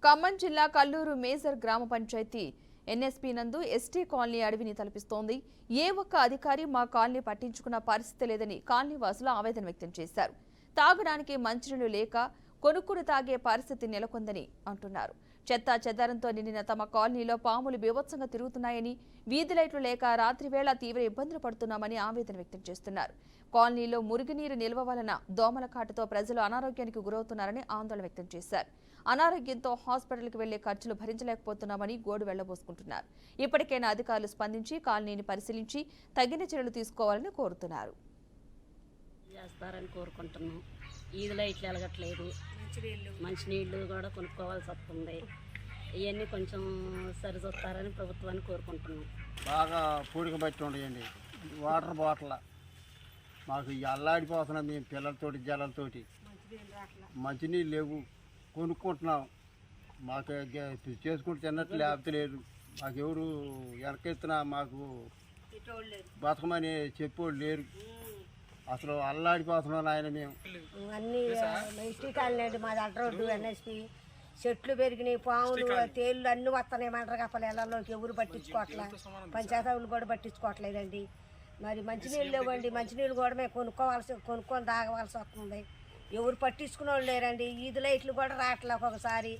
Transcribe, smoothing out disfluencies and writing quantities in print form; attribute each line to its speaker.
Speaker 1: ఖమ్మం జిల్లా కల్లూరు మేజర్ గ్రామ పంచాయతీ ఎన్ఎస్పీ నందు ఎస్టీ కాలనీ అడవిని తలపిస్తోంది. ఏ ఒక్క అధికారి మా కాలనీ పట్టించుకున్న పరిస్థితి లేదని కాలనీ వాసులు ఆవేదన వ్యక్తం చేశారు. తాగడానికి మంచినీళ్లు లేక కొనుక్కుని తాగే పరిస్థితి నెలకొందని అంటున్నారు. చెత్తా చెదారంతో నిండిన తమ కాలనీలో పాములు బీభత్సంగా తిరుగుతున్నాయని, వీధి లైట్లు లేక రాత్రి వేళ తీవ్ర ఇబ్బందులు పడుతున్నామని ఆవేదన వ్యక్తం చేస్తున్నారు. కాలనీలో మురుగునీరు నిల్వ వలన దోమల కాటుతో ప్రజలు అనారోగ్యానికి గురవుతున్నారని ఆందోళన వ్యక్తం చేశారు. అనారోగ్యంతో హాస్పిటల్కి వెళ్లే ఖర్చులు భరించలేకపోతున్నామని గోడు వెళ్లబోసుకుంటున్నారు. ఇప్పటికైనా అధికారులు స్పందించి కాలనీని పరిశీలించి తగిన చర్యలు తీసుకోవాలని కోరుతున్నారు.
Speaker 2: ఈది లైట్లు వెలగట్లేదు, మంచినీళ్ళు కూడా కొనుక్కోవాల్సి వస్తుంది. ఇవన్నీ కొంచెం సరిచూస్తారని ప్రభుత్వాన్ని కోరుకుంటున్నాం.
Speaker 3: బాగా పూడిక బట్టి ఉండయండి. వాటర్ బాటిల్ మాకు అల్లాడిపోతున్నాం. మేము పిల్లలతోటి జలాలతోటి మంచినీళ్ళు లేవు, కొనుక్కుంటున్నాం. మాకు చేసుకుంటూ తిన్నట్టు లేకపోతే లేదు. మాకెవరు వెనకెత్తినా మాకు బతకమని చెప్పేవాళ్ళు లేరు. అసలు అల్లాడిపోతున్నాం ఆయన. మేము
Speaker 4: అన్నీ ఎస్టీ కాలనీ అండి, మాది అడ్డ రోడ్డు ఎన్ఎస్పీ. చెట్లు పెరిగినాయి, పాములు తేళ్ళు అన్నీ వస్తున్నాయి. మంటలు కప్పలు ఇళ్లలోకి ఎవరు పట్టించుకోవట్లే, పంచాయతీలు కూడా పట్టించుకోవట్లేదండి. మరి మంచినీళ్ళు లేవండి, మంచినీళ్ళు కూడా మేము కొనుక్కొని తాగవలసి వస్తుంది. ఎవరు పట్టించుకునే వాళ్ళు లేరండి. ఈది లైట్లు కూడా రావట్లే ఒక్కొక్కసారి.